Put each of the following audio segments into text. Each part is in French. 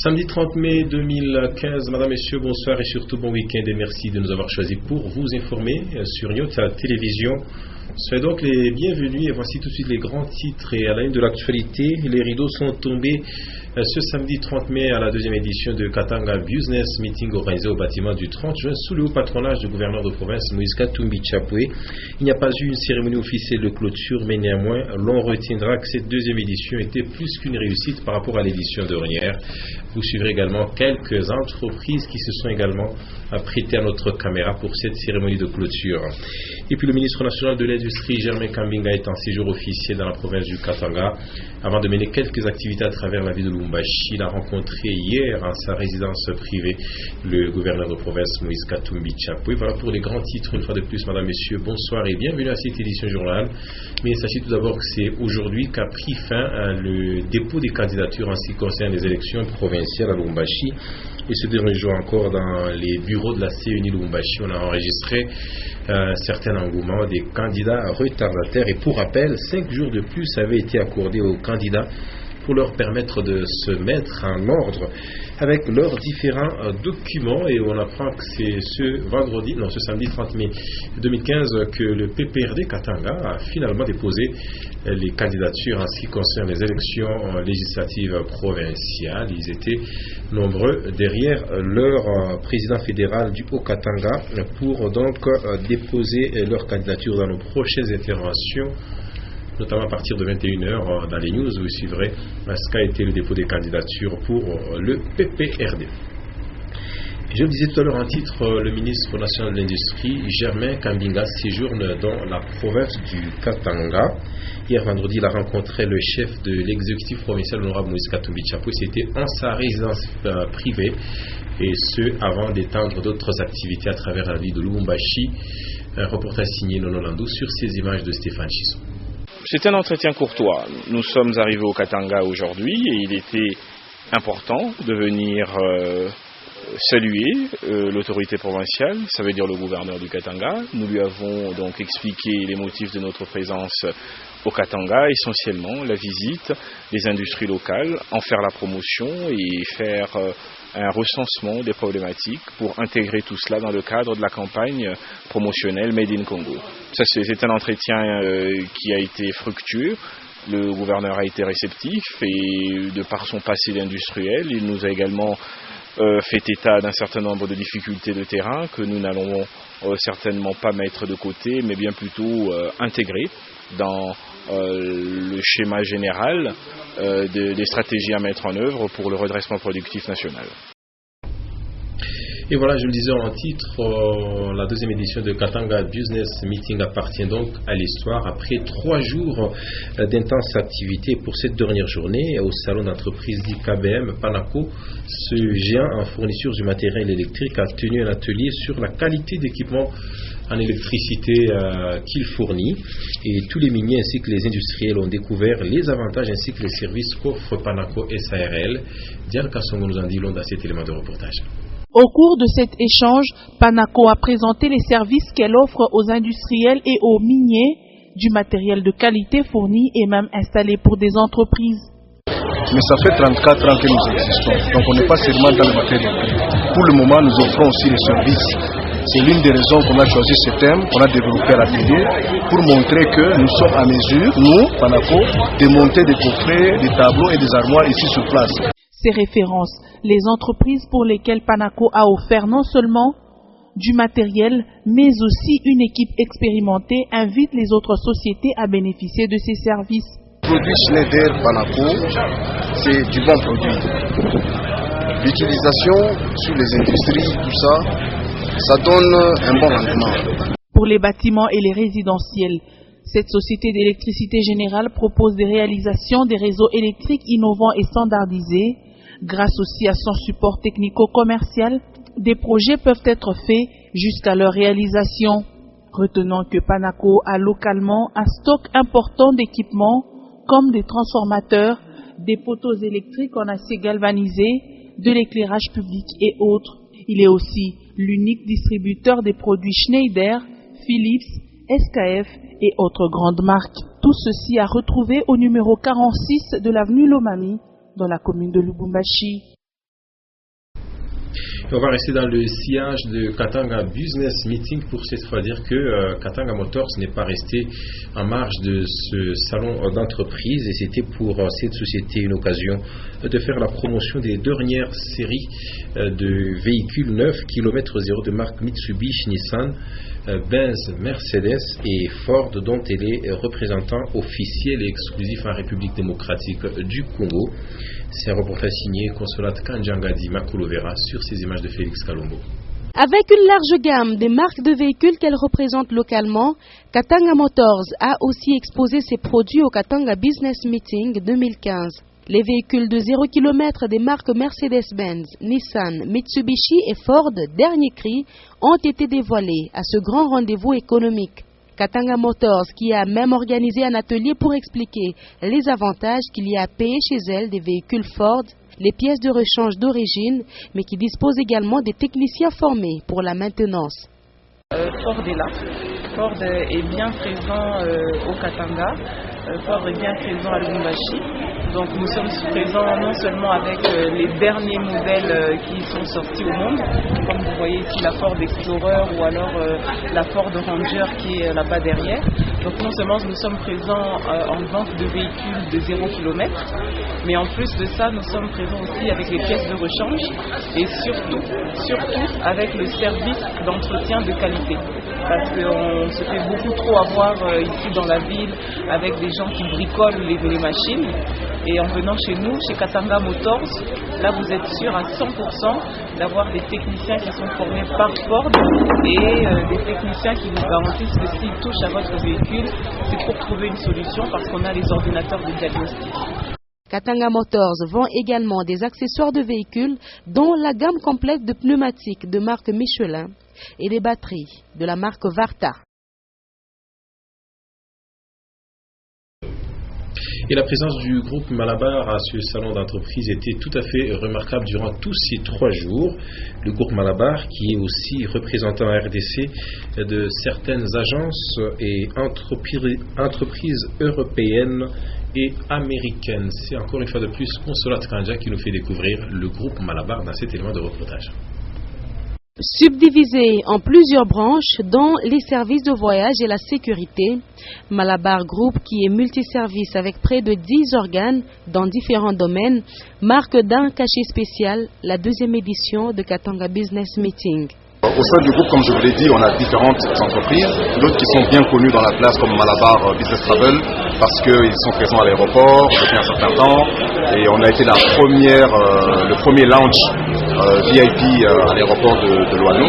Samedi 30 mai 2015, Madame, Messieurs, bonsoir et surtout bon week-end et merci de nous avoir choisis pour vous informer sur Nyota Télévision. Soyez donc les bienvenus et voici tout de suite les grands titres et à la une de l'actualité. Les rideaux sont tombés ce samedi 30 mai à la deuxième édition de Katanga Business Meeting organisé au bâtiment du 30 juin sous le haut patronage du gouverneur de province Moïse Katumbi Chapoué. Il n'y a pas eu une cérémonie officielle de clôture, mais néanmoins l'on retiendra que cette deuxième édition était plus qu'une réussite par rapport à l'édition dernière. Vous suivrez également quelques entreprises qui se sont également prêtées à notre caméra pour cette cérémonie de clôture. Et puis le ministre national de l'Industrie, Germain Kambinga, est en séjour officiel dans la province du Katanga avant de mener quelques activités à travers la ville de Lubumbashi. Il a rencontré hier en sa résidence privée le gouverneur de province Moïse Katumbi Chapoué. Voilà pour les grands titres. Une fois de plus, Madame, Messieurs, bonsoir et bienvenue à cette édition journal. Mais sachez tout d'abord que c'est aujourd'hui qu'a pris fin le dépôt des candidatures en ce qui concerne les élections provinciales à Lubumbashi. Et ce dernier jour encore dans les bureaux de la CENI Lubumbashi, on a enregistré certains engouements des candidats retardataires. Et pour rappel, 5 jours de plus avaient été accordés aux candidats pour leur permettre de se mettre en ordre avec leurs différents documents. Et on apprend que c'est ce samedi 30 mai 2015 que le PPRD Katanga a finalement déposé les candidatures en ce qui concerne les élections législatives provinciales. Ils étaient nombreux derrière leur président fédéral du Haut-Katanga pour donc déposer leur candidature dans nos prochaines interventions, notamment à partir de 21h dans les news. Vous suivrez ce qu'a été le dépôt des candidatures pour le PPRD. Je le disais tout à l'heure en titre, le ministre national de l'Industrie, Germain Kambinga, séjourne dans la province du Katanga. Hier vendredi, il a rencontré le chef de l'exécutif provincial, l'honorable Moïse Katumbi Chapoué. C'était en sa résidence privée, et ce, avant d'étendre d'autres activités à travers la ville de Lubumbashi. Un reportage signé Nono Landou sur ces images de Stéphane Chisson. C'est un entretien courtois. Nous sommes arrivés au Katanga aujourd'hui et il était important de venir saluer l'autorité provinciale, ça veut dire le gouverneur du Katanga. Nous lui avons donc expliqué les motifs de notre présence au Katanga, essentiellement la visite des industries locales, en faire la promotion et faire un recensement des problématiques pour intégrer tout cela dans le cadre de la campagne promotionnelle Made in Congo. Ça, c'est un entretien qui a été fructueux. Le gouverneur a été réceptif et de par son passé d'industriel, il nous a également fait état d'un certain nombre de difficultés de terrain que nous n'allons certainement pas mettre de côté, mais bien plutôt intégrer dans le schéma général des stratégies à mettre en œuvre pour le redressement productif national. Et voilà, je le disais en titre, la deuxième édition de Katanga Business Meeting appartient donc à l'histoire. Après 3 jours d'intenses activités pour cette dernière journée, au salon d'entreprise d'IKBM Panaco, ce géant en fourniture du matériel électrique a tenu un atelier sur la qualité d'équipement en électricité qu'il fournit. Et tous les miniers ainsi que les industriels ont découvert les avantages ainsi que les services qu'offre Panaco SARL. Diane Kassongo nous en dit long dans cet élément de reportage. Au cours de cet échange, Panaco a présenté les services qu'elle offre aux industriels et aux miniers, du matériel de qualité fourni et même installé pour des entreprises. Mais ça fait 34 ans que nous existons, donc on n'est pas seulement dans le matériel. Pour le moment, nous offrons aussi les services. C'est l'une des raisons qu'on a choisi ce thème, qu'on a développé à l'atelier, pour montrer que nous sommes à mesure, nous, Panaco, de monter des coffrets, des tableaux et des armoires ici sur place. Ces références, les entreprises pour lesquelles Panaco a offert non seulement du matériel, mais aussi une équipe expérimentée, invitent les autres sociétés à bénéficier de ces services. Le produit Schneider Panaco, c'est du bon produit. L'utilisation sur les industries, tout ça, ça donne un bon rendement. Pour les bâtiments et les résidentiels, cette société d'électricité générale propose des réalisations des réseaux électriques innovants et standardisés. Grâce aussi à son support technico-commercial, des projets peuvent être faits jusqu'à leur réalisation. Retenons que Panaco a localement un stock important d'équipements comme des transformateurs, des poteaux électriques en acier galvanisé, de l'éclairage public et autres. Il est aussi l'unique distributeur des produits Schneider, Philips, SKF et autres grandes marques. Tout ceci à retrouver au numéro 46 de l'avenue Lomami, dans la commune de Lubumbashi. Et on va rester dans le sillage de Katanga Business Meeting pour cette fois dire que Katanga Motors n'est pas resté en marge de ce salon d'entreprise et c'était pour cette société une occasion de faire la promotion des dernières séries de véhicules neufs kilomètre zéro de marque Mitsubishi, Nissan, Benz, Mercedes et Ford, dont elle est représentant officiel et exclusif en République démocratique du Congo. C'est un reportage signé Consolate Kanjangadi Makulovera sur ces images de Félix Kalombo. Avec une large gamme des marques de véhicules qu'elle représente localement, Katanga Motors a aussi exposé ses produits au Katanga Business Meeting 2015. Les véhicules de 0 km des marques Mercedes-Benz, Nissan, Mitsubishi et Ford, dernier cri, ont été dévoilés à ce grand rendez-vous économique. Katanga Motors, qui a même organisé un atelier pour expliquer les avantages qu'il y a à payer chez elle des véhicules Ford, les pièces de rechange d'origine, mais qui dispose également des techniciens formés pour la maintenance. Ford est là. Ford est bien présent au Katanga. Ford est bien présent à Lubumbashi. Donc nous sommes présents non seulement avec les derniers modèles qui sont sortis au monde, comme vous voyez ici la Ford Explorer ou alors la Ford Ranger qui est là-bas derrière. Donc non seulement nous sommes présents en vente de véhicules de 0 km, mais en plus de ça nous sommes présents aussi avec les pièces de rechange et surtout avec le service d'entretien de qualité. Parce qu'on se fait beaucoup trop avoir ici dans la ville avec des gens qui bricolent les machines. Et en venant chez nous, chez Katanga Motors, là vous êtes sûr à 100% d'avoir des techniciens qui sont formés par Ford et des techniciens qui vous garantissent que s'ils touchent à votre véhicule, c'est pour trouver une solution parce qu'on a les ordinateurs de diagnostic. Katanga Motors vend également des accessoires de véhicules dont la gamme complète de pneumatiques de marque Michelin et des batteries de la marque Varta. Et la présence du groupe Malabar à ce salon d'entreprise était tout à fait remarquable durant tous ces 3 jours. Le groupe Malabar, qui est aussi représentant en RDC de certaines agences et entreprises européennes et américaines. C'est encore une fois de plus Consolate Kanja qui nous fait découvrir le groupe Malabar dans cet élément de reportage. Subdivisé en plusieurs branches, dont les services de voyage et la sécurité, Malabar Group, qui est multiservice avec près de 10 organes dans différents domaines, marque d'un cachet spécial la 2e édition de Katanga Business Meeting. Au sein du groupe, comme je vous l'ai dit, on a différentes entreprises, d'autres qui sont bien connues dans la place comme Malabar Business Travel parce qu'ils sont présents à l'aéroport depuis un certain temps et on a été le premier lounge VIP à l'aéroport de Loano.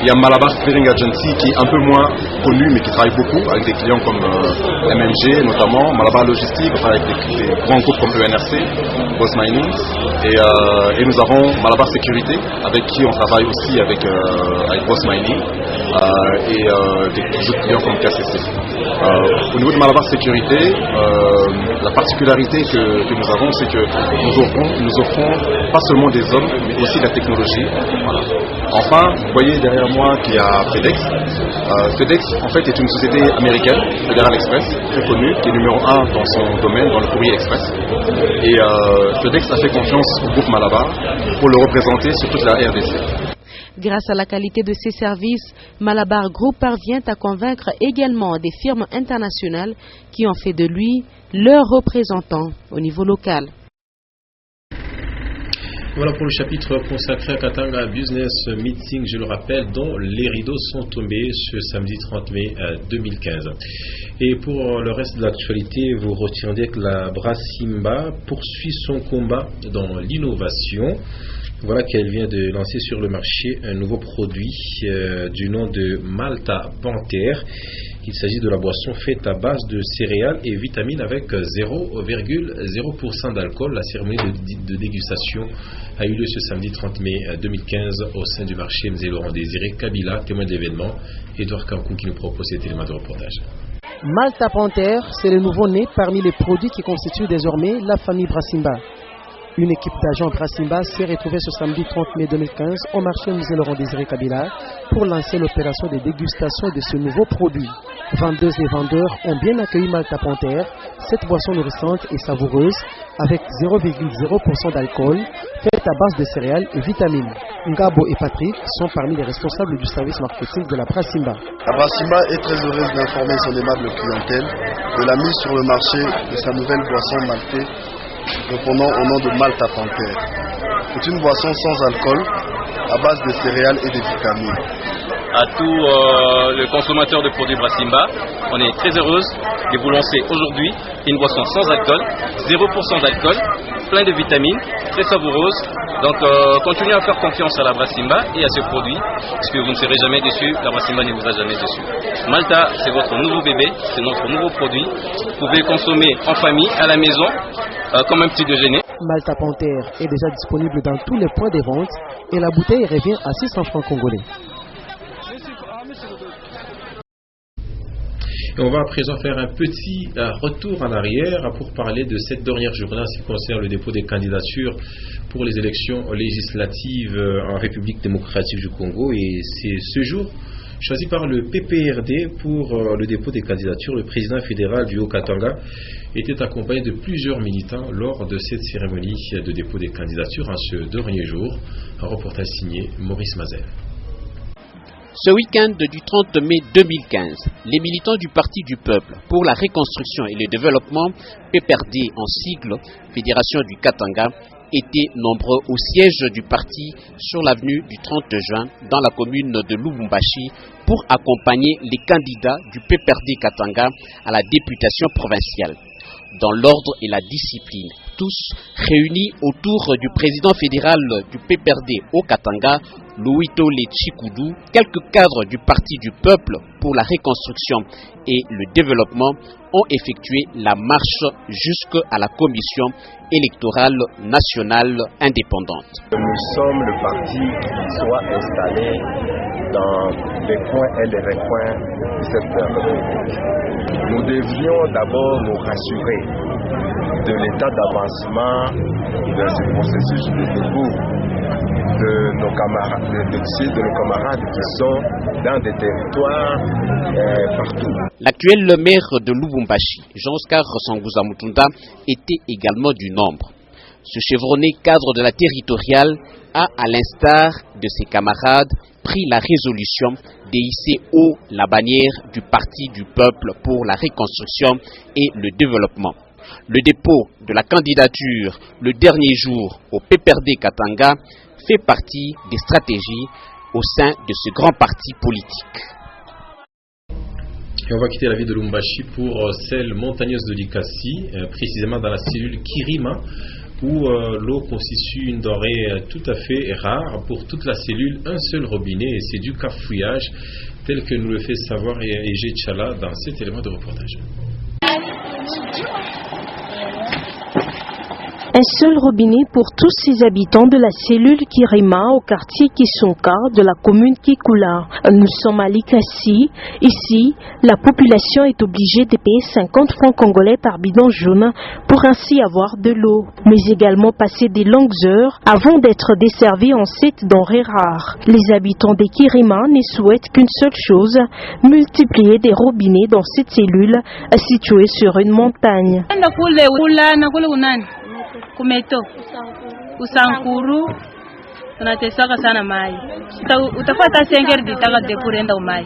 Il y a Malabar Clearing Agency qui est un peu moins connu mais qui travaille beaucoup avec des clients comme MMG notamment, Malabar Logistique, on travaille avec des grands groupes comme ENRC, Boss Mining et nous avons Malabar Sécurité avec qui on travaille aussi avec Boss Mining et des autres clients comme KCC. Au niveau de Malabar Sécurité, la particularité que nous avons, c'est que nous offrons pas seulement des hommes, mais aussi de la technologie. Voilà. Enfin, vous voyez derrière moi qu'il y a FedEx. FedEx, en fait, est une société américaine, Federal Express, très connue, qui est numéro 1 dans son domaine, dans le courrier express. Et FedEx a fait confiance au groupe Malabar pour le représenter sur toute la RDC. Grâce à la qualité de ses services, Malabar Group parvient à convaincre également des firmes internationales qui ont fait de lui leur représentant au niveau local. Voilà pour le chapitre consacré à Katanga Business Meeting, je le rappelle, dont les rideaux sont tombés ce samedi 30 mai 2015. Et pour le reste de l'actualité, vous retirez que la Brassimba poursuit son combat dans l'innovation. Voilà qu'elle vient de lancer sur le marché un nouveau produit du nom de Malta Panther. Il s'agit de la boisson faite à base de céréales et vitamines avec 0,0% d'alcool. La cérémonie de dégustation a eu lieu ce samedi 30 mai 2015 au sein du marché Mzé Laurent Désiré Kabila, témoin de l'événement. Edouard Kankou qui nous propose cet élément de reportage. Malta Panther, c'est le nouveau-né parmi les produits qui constituent désormais la famille Brassimba. Une équipe d'agents Brassimba s'est retrouvée ce samedi 30 mai 2015 au marché Musée Laurent Désiré Kabila pour lancer l'opération de dégustation de ce nouveau produit. Vendeuses et vendeurs ont bien accueilli Malta Panthère, cette boisson nourrissante et savoureuse avec 0,0% d'alcool, faite à base de céréales et vitamines. Ngabo et Patrick sont parmi les responsables du service marketing de la Brassimba. La Brassimba est très heureuse d'informer son aimable clientèle de la mise sur le marché de sa nouvelle boisson maltais répondant au nom de Malta Panthère. C'est une boisson sans alcool, à base de céréales et de vitamines. À tous les consommateurs de produits Brassimba, on est très heureuse de vous lancer aujourd'hui une boisson sans alcool, 0% d'alcool, plein de vitamines, très savoureuse. Donc continuez à faire confiance à la Brassimba et à ce produit, parce que vous ne serez jamais déçus, la Brassimba ne vous a jamais déçu. Malta, c'est votre nouveau bébé, c'est notre nouveau produit. Vous pouvez le consommer en famille, à la maison, comme un petit déjeuner. Malta Panthère est déjà disponible dans tous les points de vente et la bouteille revient à 600 francs congolais. Et on va à présent faire un petit retour en arrière pour parler de cette dernière journée en ce qui concerne le dépôt des candidatures pour les élections législatives en République démocratique du Congo. Et c'est ce jour choisi par le PPRD pour le dépôt des candidatures. Le président fédéral du Haut-Katanga était accompagné de plusieurs militants lors de cette cérémonie de dépôt des candidatures en ce dernier jour. Un reportage signé Maurice Mazel. Ce week-end du 30 mai 2015, les militants du Parti du Peuple pour la reconstruction et le développement, PPRD en sigle, Fédération du Katanga, étaient nombreux au siège du parti sur l'avenue du 30 juin dans la commune de Lubumbashi pour accompagner les candidats du PPRD Katanga à la députation provinciale. Dans l'ordre et la discipline, tous réunis autour du président fédéral du PPRD au Katanga, Louito Lechikoudou, quelques cadres du Parti du Peuple pour la reconstruction et le développement ont effectué la marche jusqu'à la commission électorale nationale indépendante. Nous sommes le parti qui soit installé dans les coins et les recoins de cette République. Nous devions d'abord nous rassurer de l'état d'avancement de ce processus de dépôt de nos camarades qui sont dans des territoires partout. L'actuel maire de Lubumbashi, Jean-Oscar Sanguza Mutunda, était également du nombre. Ce chevronné cadre de la territoriale a, à l'instar de ses camarades, pris la résolution de hisser haut la bannière du Parti du Peuple pour la reconstruction et le développement. Le dépôt de la candidature le dernier jour au PPRD Katanga fait partie des stratégies au sein de ce grand parti politique. Et on va quitter la ville de Lubumbashi pour celle montagneuse de Likasi, précisément dans la cellule Kirima, où l'eau constitue une denrée tout à fait rare pour toute la cellule, un seul robinet, et c'est du cafouillage, tel que nous le fait savoir Ege Tchala dans cet élément de reportage. Un seul robinet pour tous ces habitants de la cellule Kirima au quartier Kisonka de la commune Kikula. Nous sommes à Likasi. Ici, la population est obligée de payer 50 francs congolais par bidon jaune pour ainsi avoir de l'eau, mais également passer des longues heures avant d'être desservis en cette denrée rare. Les habitants de Kirima ne souhaitent qu'une seule chose, multiplier des robinets dans cette cellule située sur une montagne. Kumeto Usankuru tunatesaka sana mai utapata sengeri ditaka de kurenda umai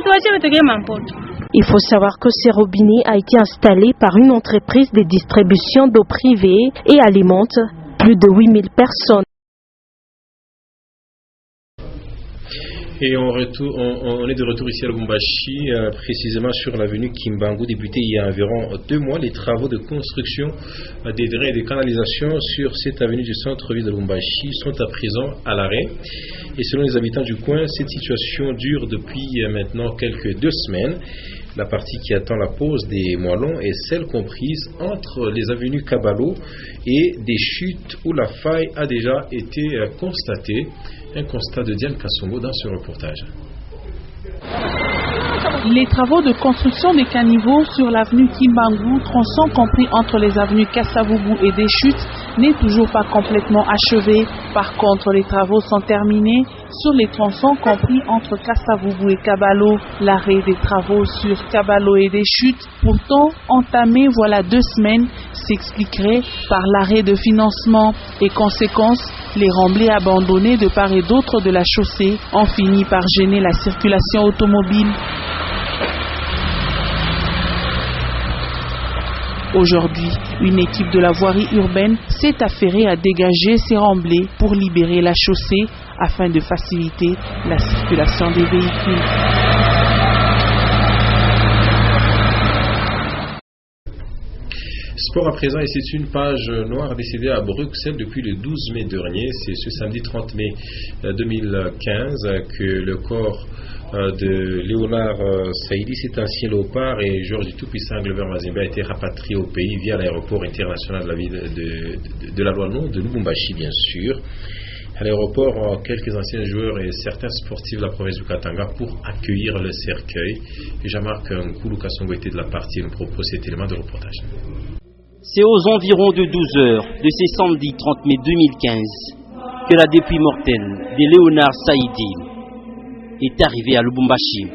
tuache vitege mampoto. Il faut savoir que ces robinets a été installé par une entreprise de distribution d'eau privée et alimente plus de 8000 personnes. Et on est de retour ici à Lubumbashi, précisément sur l'avenue Kimbangu, débuté il y a environ 2 mois. Les travaux de construction des drains et des canalisations sur cette avenue du centre-ville de Lubumbashi sont à présent à l'arrêt. Et selon les habitants du coin, cette situation dure depuis maintenant quelques 2 semaines. La partie qui attend la pose des moellons est celle comprise entre les avenues Kabalo et des chutes où la faille a déjà été constatée. Un constat de Diane Kassongo dans ce reportage. Les travaux de construction des caniveaux sur l'avenue Kimbangu, tronçon compris entre les avenues Kassavubu et des Chutes, n'est toujours pas complètement achevé. Par contre, les travaux sont terminés sur les tronçons compris entre Kassavubu et Kabalo. L'arrêt des travaux sur Kabalo et des Chutes, pourtant entamé voilà 2 semaines, s'expliquerait par l'arrêt de financement et conséquence, les remblais abandonnés de part et d'autre de la chaussée ont fini par gêner la circulation automobile. Aujourd'hui, une équipe de la voirie urbaine s'est affairée à dégager ces remblais pour libérer la chaussée afin de faciliter la circulation des véhicules. Sport à présent, et c'est une page noire décédée à Bruxelles depuis le 12 mai dernier. C'est ce samedi 30 mai 2015 que le corps de Léonard Saïdi, cet ancien léopard, et Georges du Tout-Puissant Glover Mazembe a été rapatrié au pays via l'aéroport international de la ville de la Loano, de Lubumbashi bien sûr. À l'aéroport, quelques anciens joueurs et certains sportifs de la province du Katanga pour accueillir le cercueil. Et Jean-Marc Nkoulou Kassongo était de la partie et nous propose cet élément de reportage. C'est aux environs de 12 heures de ce samedi 30 mai 2015 que la dépouille mortelle de Léonard Saïdi est arrivée à Lubumbashi.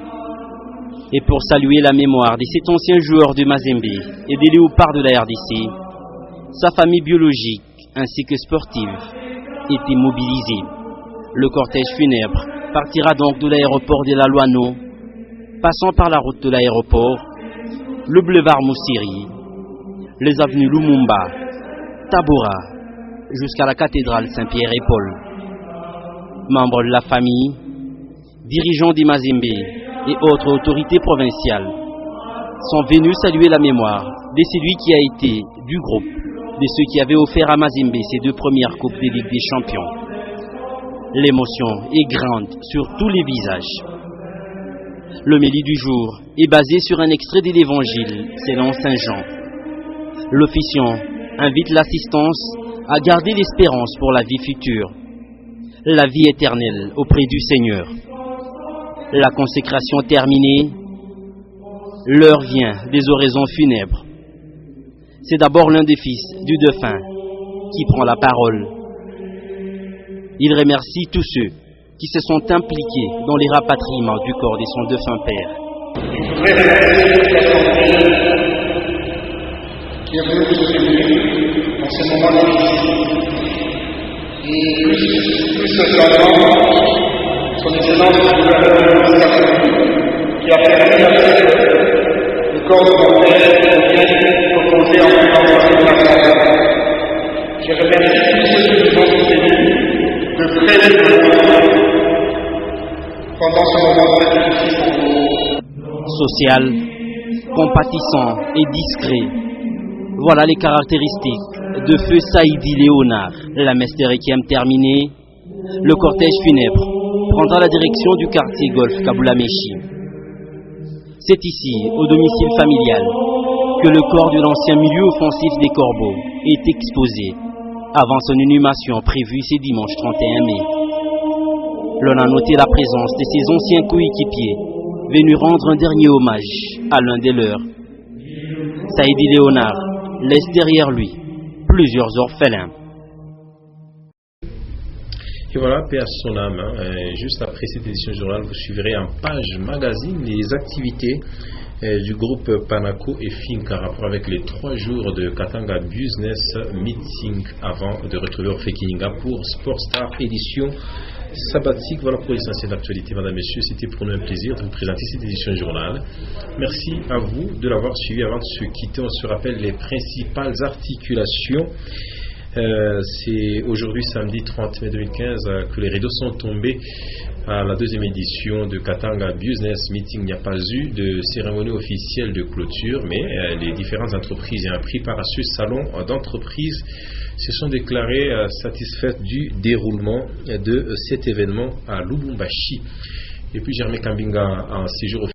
Et pour saluer la mémoire de cet ancien joueur de Mazembe et des léopards de la RDC, sa famille biologique ainsi que sportive était mobilisée. Le cortège funèbre partira donc de l'aéroport de la Loano, passant par la route de l'aéroport, le boulevard Moussiri, les avenues Lumumba, Tabora, jusqu'à la cathédrale Saint-Pierre et Paul. Membres de la famille, dirigeants des Mazembe et autres autorités provinciales sont venus saluer la mémoire de celui qui a été du groupe de ceux qui avaient offert à Mazembe ses 2 premières coupes de Ligue des Champions. L'émotion est grande sur tous les visages. Le méli du jour est basé sur un extrait de l'Évangile selon Saint Jean. L'officiant invite l'assistance à garder l'espérance pour la vie future, la vie éternelle auprès du Seigneur. La consécration terminée, l'heure vient des oraisons funèbres. C'est d'abord l'un des fils du défunt qui prend la parole. Il remercie tous ceux qui se sont impliqués dans les rapatriements du corps de son défunt père. Je voudrais remercier toute l'Assemblée qui est venue nous soutenir dans ce moment difficile. Et plus certainement, son excellence le gouverneur qui a permis à le corps de mon père de bien reposer en même temps dans cette place. Je remercie tous ceux qui nous ont soutenus de près et de loin pendant ce moment très difficile pour nous. Social, compatissant et discret. Voilà les caractéristiques de feu Saïdi Léonard. La messe de requiem terminée, le cortège funèbre prendra la direction du quartier golf Kabulameshi. C'est ici, au domicile familial, que le corps de l'ancien milieu offensif des Corbeaux est exposé avant son inhumation prévue ce dimanche 31 mai. L'on a noté la présence de ses anciens coéquipiers venus rendre un dernier hommage à l'un des leurs. Saïdi Léonard laisse derrière lui plusieurs orphelins. Et voilà, paix à son âme. Juste après cette édition journal, vous suivrez en page magazine les activités du groupe Panaco et Fink en rapport avec les 3 jours de Katanga Business Meeting avant de retrouver Orphée Kininga pour Sportstar édition sabbatique. Voilà pour l'essentiel d'actualité, madame, messieurs. C'était pour nous un plaisir de vous présenter cette édition journal. Merci à vous de l'avoir suivi. Avant de se quitter, on se rappelle les principales articulations. C'est aujourd'hui samedi 30 mai 2015 que les rideaux sont tombés à la 2e édition de Katanga Business Meeting. Il n'y a pas eu de cérémonie officielle de clôture, mais les différentes entreprises ayant pris part à ce salon d'entreprise se sont déclarées satisfaites du déroulement de cet événement à Lubumbashi. Et puis Germain Kambinga en séjour